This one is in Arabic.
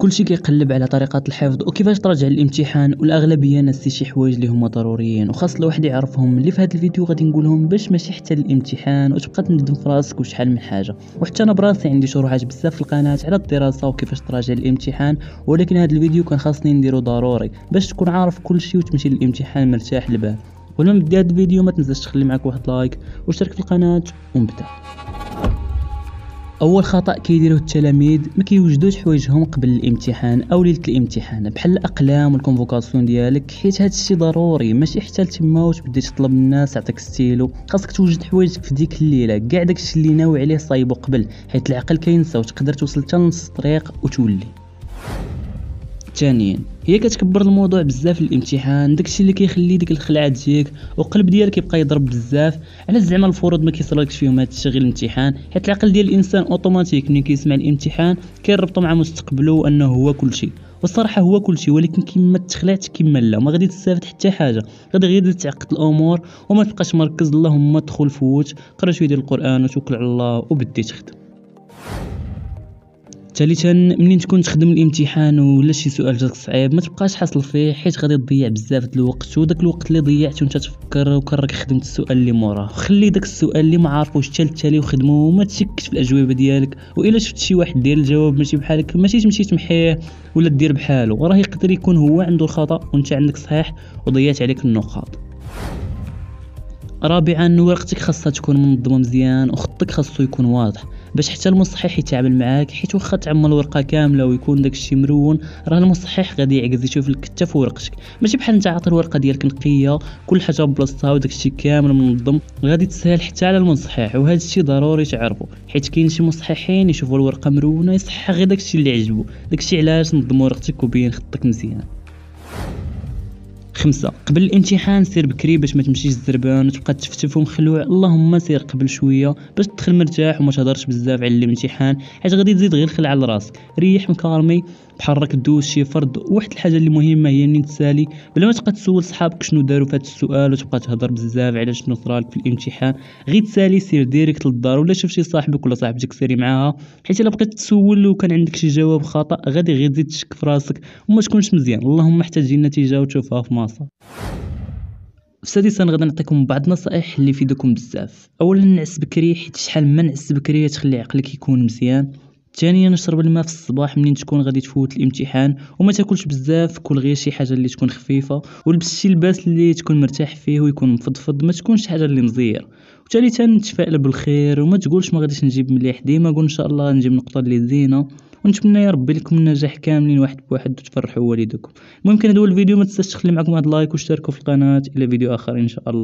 كلشي كيقلب على طريقات الحفظ وكيفاش تراجع الامتحان، والاغلبيه ناسي شي حوايج اللي هما ضروريين وخاص الواحد يعرفهم. اللي في هذا الفيديو غادي نقولهم باش ماشي حتى الامتحان وتبقى تندم في راسك وشحال من حاجه. وحتى انا براسي عندي شروحات بزاف في القناه على الدراسه وكيفاش تراجع الامتحان، ولكن هذا الفيديو كان خاصني نديرو ضروري باش تكون عارف كلشي وتمشي للامتحان مرتاح البال. ولما نبدا هذا الفيديو ما تنساش تخلي معك واحد لايك واشترك في القناه ونبدا. اول خطا كيديروه التلاميذ ما كيوجدوش حوايجهم قبل الامتحان او ليله الامتحان بحال الاقلام والكونفوكاسيون ديالك، حيت هذا الشيء ضروري. ماشي حتى تما وتبدي تطلب من الناس يعطيك ستيلو، خاصك توجد حوايجك في ديك الليله كاع داكشي اللي ناوي عليه صايبو قبل، حيت العقل كينسى وتقدر توصل حتى لنص الطريق وتولي. ثانيا هي كتكبر الموضوع بزاف الامتحان، داكشي اللي كيخلي ديك الخلعه تجيك وقلب ديالك يبقى يضرب بزاف. على زعما الفروض ما كيصرالكش فيهم هاد الشيء غير الامتحان، حيت العقل ديال الانسان اوتوماتيك ملي كيسمع الامتحان كيربطو مع مستقبله وانه هو كلشي. والصراحه هو كلشي، ولكن كيما تخلعت كيما لا ما غادي تستافد حتى حاجه، غادي غير تعقد الامور وما تبقاش مركز. اللهم دخل فوت قرا شويه ديال القران وتوكل على الله وبدي تخدم. ثالثا منين تكون تخدم الامتحان ولا شي سؤال جاك صعيب ما تبقاش حاصل فيه، حيت غادي تضيع بزاف د الوقت، وداك الوقت اللي ضيعته وانت تفكر وكرك خدمت السؤال اللي موراه. خلي داك السؤال اللي ما عارفوش حتى التالي وخدمه وما تشكش في الاجوبه ديالك. والا شفت شي واحد دير الجواب ماشي بحالك ماشي تمشي تمحيه ولا دير بحاله، وراه يقدر يكون هو عنده الخطا وانت عندك صحيح وضيعت عليك النقاط. رابعا ورقتك خاصها تكون منظمه مزيان وخطك خاصو يكون واضح باش حتى المصحح يتعامل معاك، حيت واخا تعمل الورقه كامله ويكون داك الشيء مرون راه المصحح غادي يعجز يشوف لك حتى في ورقتك. ماشي بحال انت عاطي الورقه ديالك نقيه كل حاجه بلاصتها وداك الشيء كامل منظم، غادي تسهل حتى على المصحح. وهذا الشيء ضروري تعرفه، حيت كاين شي مصححين يشوفوا الورقه مرونه يصحح غير داك الشيء اللي عجبو. داك الشيء علاش نظم ورقتك وبين خطك مزيان. 5 قبل الامتحان سير بكري باش ما تمشيش الزربان وتبقى تفتف ومخلوع. اللهم سير قبل شويه باش تدخل مرتاح وما تهضرش بزاف على الامتحان، حيت غادي تزيد غير الخلع على راسك. ريح مكارمي بحرك دوز شي فرد. واحد الحاجه اللي مهمه هي منين تسالي بلا ما تبقى تسول صحابك شنو داروا في هذا السؤال وتبقى تهضر بزاف على شنو صرالك في الامتحان. غير تسالي سير ديريكت للدار ولا شوف شي صاحبك ولا صاحبتك سيري معاها، حيت الا بقيت تسول وكان عندك شي جواب خطا غادي غير تزيد تشك في راسك وما تكونش مزيان. اللهم حتى تجي النتيجه وتشوفها في ماصه. سادسا غادي نعطيكم بعض النصائح اللي يفيدوكم بزاف. اولا نعس بكري، حيت شحال ما نعس بكري تخلي عقلك يكون مزيان. ثانيا نشرب الماء في الصباح منين تكون غادي تفوت الامتحان، وما تاكلش بزاف، كل غير شي حاجه اللي تكون خفيفه، ولبس شي لباس اللي تكون مرتاح فيه ويكون مفضفض، ما تكونش حاجه اللي مزير. وثالثا نتفائل بالخير وما تقولش ما غاديش نجيب مليح، ديما قول ان شاء الله نجيب نقطه اللي زينه. ونتمنى يا ربي لكم النجاح كاملين واحد بواحد وتفرحوا والديكم. المهم كان هذا هو الفيديو، ما تنساش تخلي معكم واحد لايك واشتركوا في القناه. الى فيديو اخر ان شاء الله.